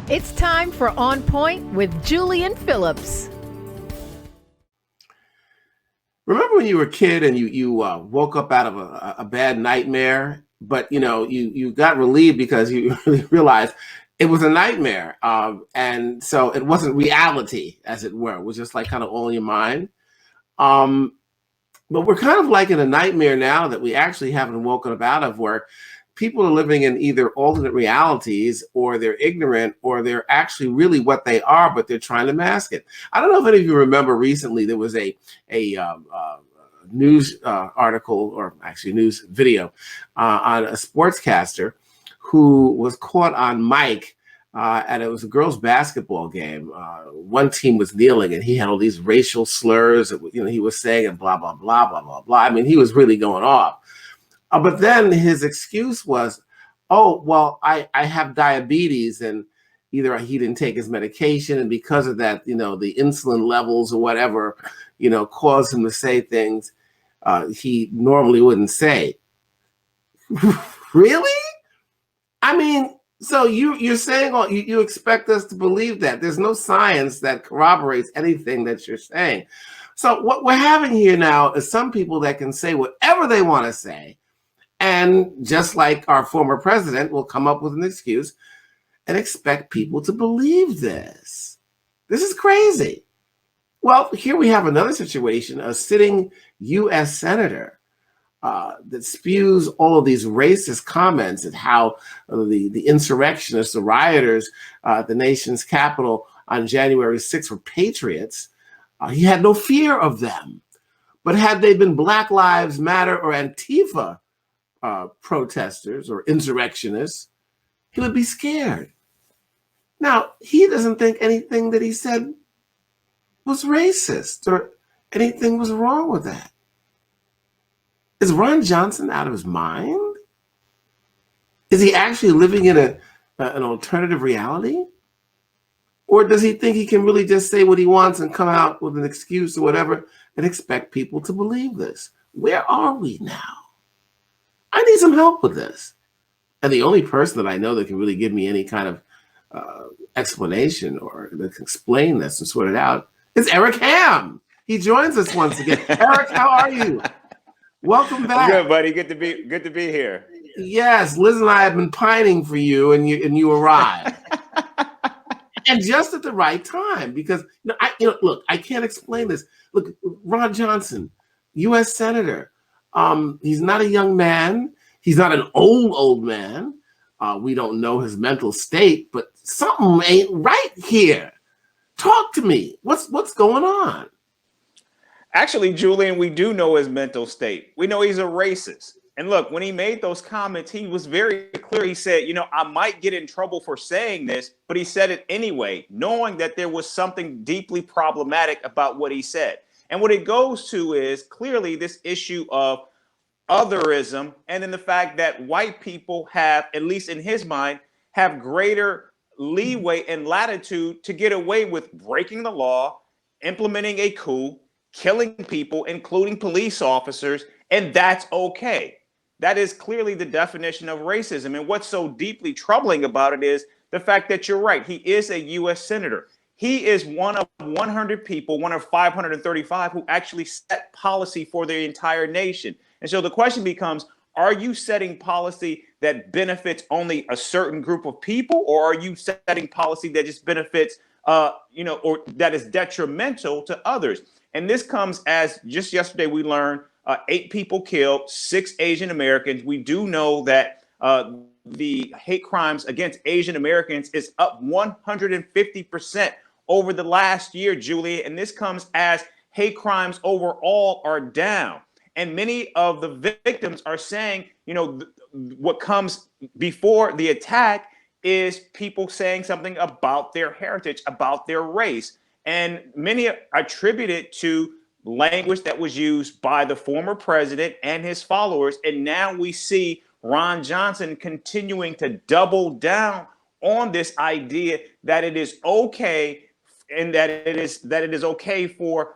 It's time for On Point with Julian Phillips. Remember when you were a kid and you woke up out of a bad nightmare, but you got relieved because you realized it was a nightmare, and so it wasn't reality, as it were. It was just like kind of all in your mind. Um, but we're kind of like in a nightmare now that we actually haven't woken up out of, where people are living in either alternate realities, or they're ignorant, or they're actually really what they are, but they're trying to mask it. I don't know if any of you remember recently there was a news article, or actually news video, on a sportscaster who was caught on mic, and it was a girls' basketball game. One team was kneeling, and he had all these racial slurs that he was saying, and blah blah blah blah blah blah. I mean, he was really going off. But then his excuse was, oh, well, I have diabetes, and either he didn't take his medication, and because of that, the insulin levels or whatever, caused him to say things he normally wouldn't say. Really? I mean, so you're saying you expect us to believe that? There's no science that corroborates anything that you're saying. So what we're having here now is some people that can say whatever they want to say, and just like our former president will come up with an excuse and expect people to believe this. This is crazy. Well, here we have another situation, a sitting U.S. senator that spews all of these racist comments at how the insurrectionists, the rioters at the nation's capital on January 6th were patriots. He had no fear of them. But had they been Black Lives Matter or Antifah protesters or insurrectionists, he would be scared. Now, he doesn't think anything that he said was racist or anything was wrong with that. Is Ron Johnson out of his mind? Is he actually living in an alternative reality? Or does he think he can really just say what he wants and come out with an excuse or whatever and expect people to believe this? Where are we now? I need some help with this. And the only person that I know that can really give me any kind of explanation or that can explain this and sort it out is Eric Ham. He joins us once again. Eric, how are you? Welcome back. I'm good, buddy. Good to be here. Yes, Liz and I have been pining for you, and you arrived. And just at the right time, because look, I can't explain this. Look, Ron Johnson, U.S. Senator. He's not a young man. He's not an old man. We don't know his mental state, but something ain't right here. Talk to me. What's going on? Actually, Julian, we do know his mental state. We know he's a racist. And look, when he made those comments, he was very clear. He said, I might get in trouble for saying this, but he said it anyway, knowing that there was something deeply problematic about what he said. And what it goes to is clearly this issue of otherism, and then the fact that white people have, at least in his mind, have greater leeway and latitude to get away with breaking the law, implementing a coup, killing people, including police officers, and that's okay. That is clearly the definition of racism. And what's so deeply troubling about it is the fact that you're right. He is a U.S. senator. He is one of 100 people, one of 535 who actually set policy for the entire nation. And so the question becomes, are you setting policy that benefits only a certain group of people, or are you setting policy that just benefits, or that is detrimental to others? And this comes as just yesterday we learned 8 people killed, 6 Asian Americans. We do know that the hate crimes against Asian Americans is up 150% over the last year, Julia. And this comes as hate crimes overall are down. And many of the victims are saying, what comes before the attack is people saying something about their heritage, about their race. And many attribute it to language that was used by the former president and his followers. And now we see Ron Johnson continuing to double down on this idea that it is okay, and that it is okay for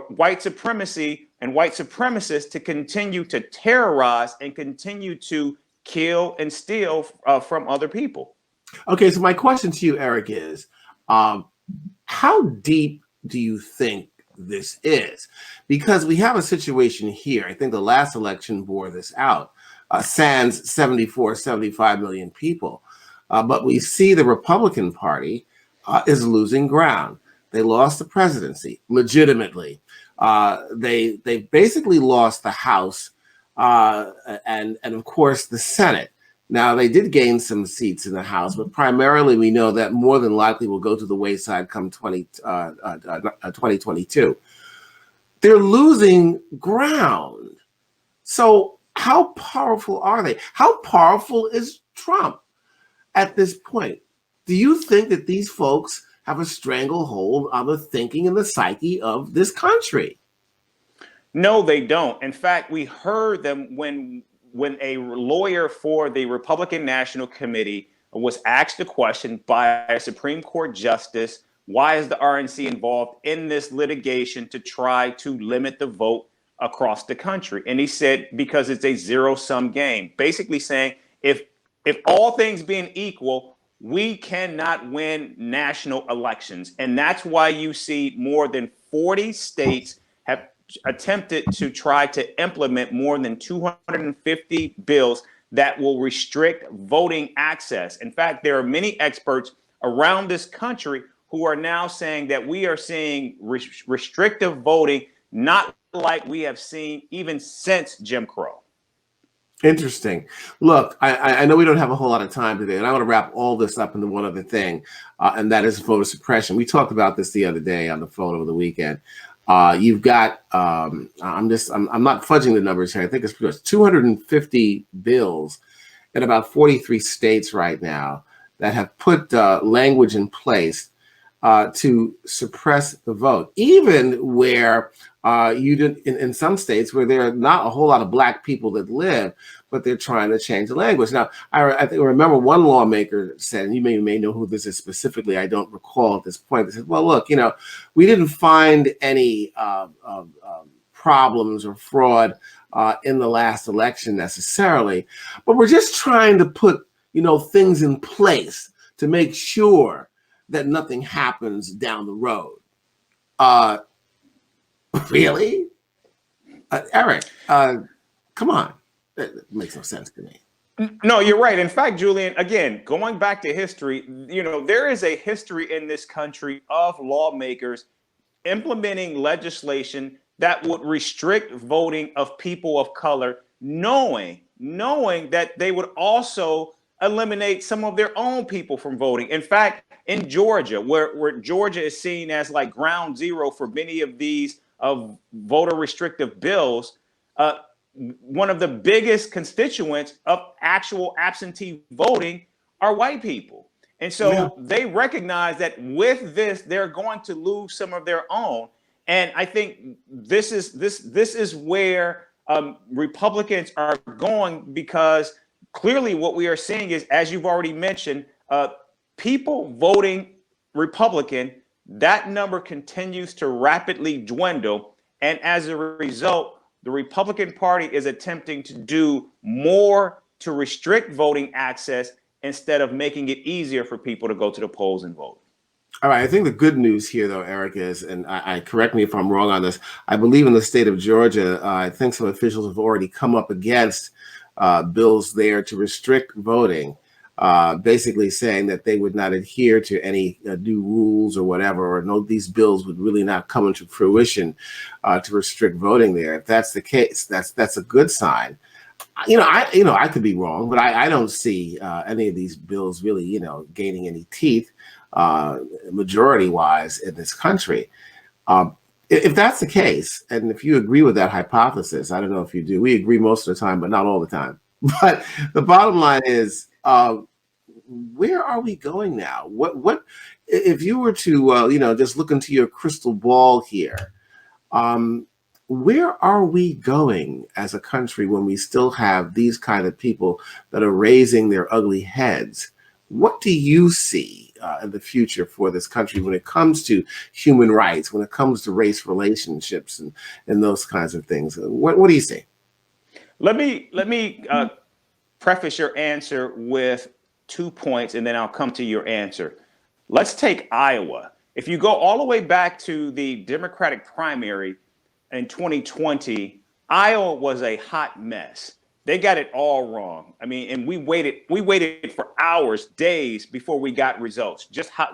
white supremacy and white supremacists to continue to terrorize and continue to kill and steal from other people. Okay, so my question to you, Eric, is how deep do you think this is? Because we have a situation here. I think the last election bore this out. Sans 74, 75 million people. But we see the Republican Party is losing ground. They lost the presidency legitimately. They basically lost the House and of course the Senate. Now, they did gain some seats in the House, but primarily we know that more than likely will go to the wayside come 2022. They're losing ground. So how powerful are they? How powerful is Trump at this point? Do you think that these folks have a stranglehold on the thinking and the psyche of this country? No, they don't. In fact, we heard them when a lawyer for the Republican National Committee was asked a question by a Supreme Court justice, why is the RNC involved in this litigation to try to limit the vote across the country? And he said, because it's a zero-sum game, basically saying if all things being equal, we cannot win national elections. And that's why you see more than 40 states have attempted to try to implement more than 250 bills that will restrict voting access. In fact, there are many experts around this country who are now saying that we are seeing restrictive voting, not like we have seen even since Jim Crow. Interesting. Look, I know we don't have a whole lot of time today, and I want to wrap all this up into one other thing, and that is voter suppression. We talked about this the other day on the phone over the weekend. You've got, I'm not fudging the numbers here. I think it's pretty much 250 bills in about 43 states right now that have put language in place to suppress the vote, even where you did in some states where there are not a whole lot of black people that live, but they're trying to change the language. Now, I think I remember one lawmaker said, and you may know who this is specifically, I don't recall at this point, they said, well, look, we didn't find any problems or fraud in the last election necessarily, but we're just trying to put, things in place to make sure that nothing happens down the road. Really? Eric, come on. That makes no sense to me. No, you're right. In fact, Julian, again, going back to history, there is a history in this country of lawmakers implementing legislation that would restrict voting of people of color, knowing that they would also eliminate some of their own people from voting. In fact, in Georgia, where Georgia is seen as like ground zero for many of these voter restrictive bills, one of the biggest constituents of actual absentee voting are white people. And so they recognize that with this, they're going to lose some of their own. And I think this is where Republicans are going, because clearly what we are seeing is, as you've already mentioned, people voting Republican, that number continues to rapidly dwindle. And as a result, the Republican Party is attempting to do more to restrict voting access instead of making it easier for people to go to the polls and vote. All right. I think the good news here, though, Eric, is, and I correct me if I'm wrong on this, I believe in the state of Georgia, I think some officials have already come up against bills there to restrict voting, basically saying that they would not adhere to any new rules or whatever, or no, these bills would really not come into fruition to restrict voting there. If that's the case, that's a good sign. I could be wrong, but I don't see any of these bills really, gaining any teeth majority-wise in this country. If that's the case, and if you agree with that hypothesis, I don't know if you do. We agree most of the time, but not all the time. But the bottom line is, where are we going now? What if you were to, just look into your crystal ball here? Where are we going as a country when we still have these kind of people that are raising their ugly heads? What do you see in the future for this country when it comes to human rights, when it comes to race relationships and those kinds of things? What do you see? Let me preface your answer with 2 points, and then I'll come to your answer. Let's take Iowa. If you go all the way back to the Democratic primary in 2020, Iowa was a hot mess. They got it all wrong. I mean, and we waited for hours, days before we got results.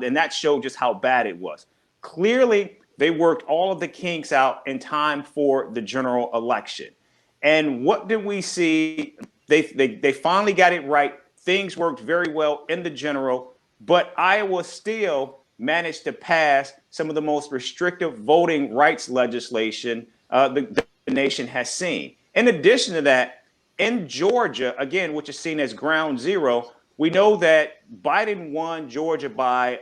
And that showed just how bad it was. Clearly, they worked all of the kinks out in time for the general election. And what did we see? They finally got it right. Things worked very well in the general, but Iowa still managed to pass some of the most restrictive voting rights legislation the nation has seen. In addition to that, in Georgia, again, which is seen as ground zero, we know that Biden won Georgia by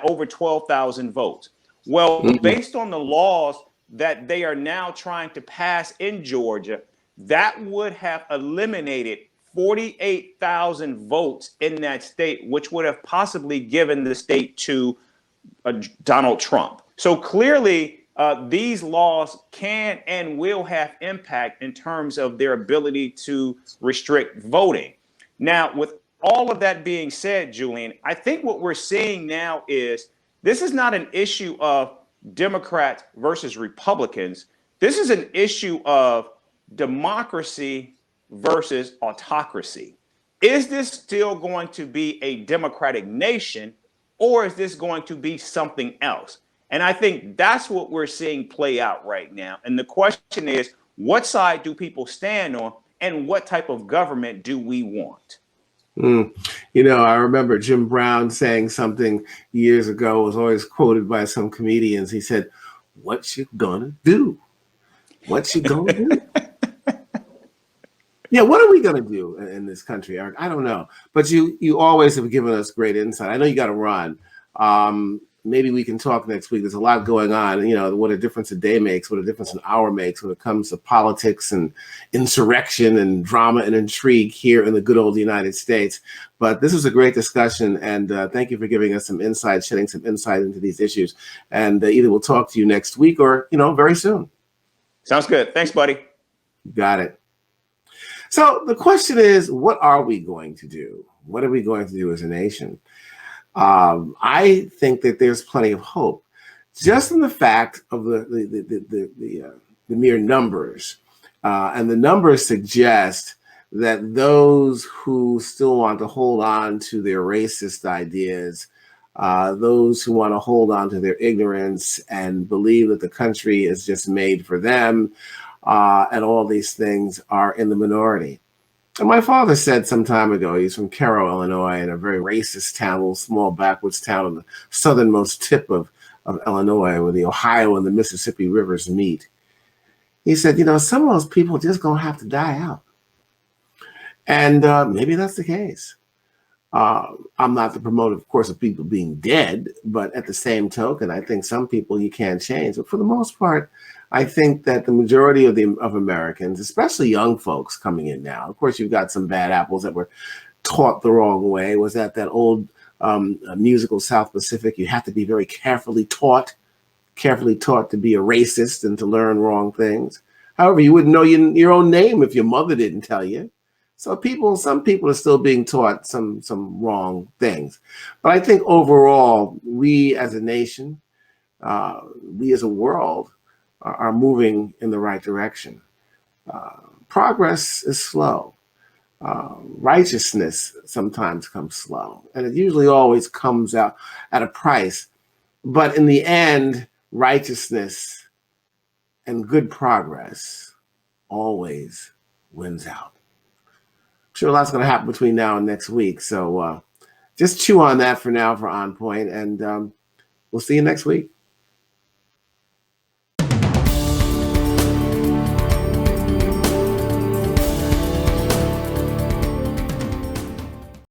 over 12,000 votes. Well, based on the laws that they are now trying to pass in Georgia, that would have eliminated 48,000 votes in that state, which would have possibly given the state to Donald Trump. So clearly, these laws can and will have impact in terms of their ability to restrict voting. Now, with all of that being said, Julian, I think what we're seeing now is this is not an issue of Democrats versus Republicans. This is an issue of democracy versus autocracy. Is this still going to be a democratic nation, or is this going to be something else? And I think that's what we're seeing play out right now. And the question is, what side do people stand on, and what type of government do we want? You know, I remember Jim Brown saying something years ago, was always quoted by some comedians. He said, "What you gonna do? What you gonna do?" Yeah, what are we gonna do in this country, Eric? I don't know. But you always have given us great insight. I know you got to run. Maybe we can talk next week. There's a lot going on. You know, what a difference a day makes, what a difference an hour makes when it comes to politics and insurrection and drama and intrigue here in the good old United States. But this was a great discussion, and thank you for giving us some insight, shedding some insight into these issues. And either we'll talk to you next week or, very soon. Sounds good. Thanks, buddy. Got it. So the question is, what are we going to do? What are we going to do as a nation? I think that there's plenty of hope, just in the fact of the mere numbers, and the numbers suggest that those who still want to hold on to their racist ideas, those who want to hold on to their ignorance and believe that the country is just made for them, and all these things are in the minority. And my father said some time ago, he's from Cairo, Illinois, in a very racist town, a little small backwoods town on the southernmost tip of Illinois, where the Ohio and the Mississippi rivers meet. He said, some of those people just going to have to die out. And maybe that's the case. I'm not the promoter, of course, of people being dead, but at the same token, I think some people you can't change. But for the most part, I think that the majority of Americans, especially young folks coming in now, of course, you've got some bad apples that were taught the wrong way. Was that old musical South Pacific? You have to be very carefully taught to be a racist and to learn wrong things. However, you wouldn't know your own name if your mother didn't tell you. So some people are still being taught some wrong things. But I think overall, we as a nation, we as a world, are moving in the right direction. Progress is slow. Righteousness sometimes comes slow, and it usually always comes out at a price. But in the end, righteousness and good progress always wins out. I'm sure a lot's going to happen between now and next week. So just chew on that for now for On Point, and we'll see you next week.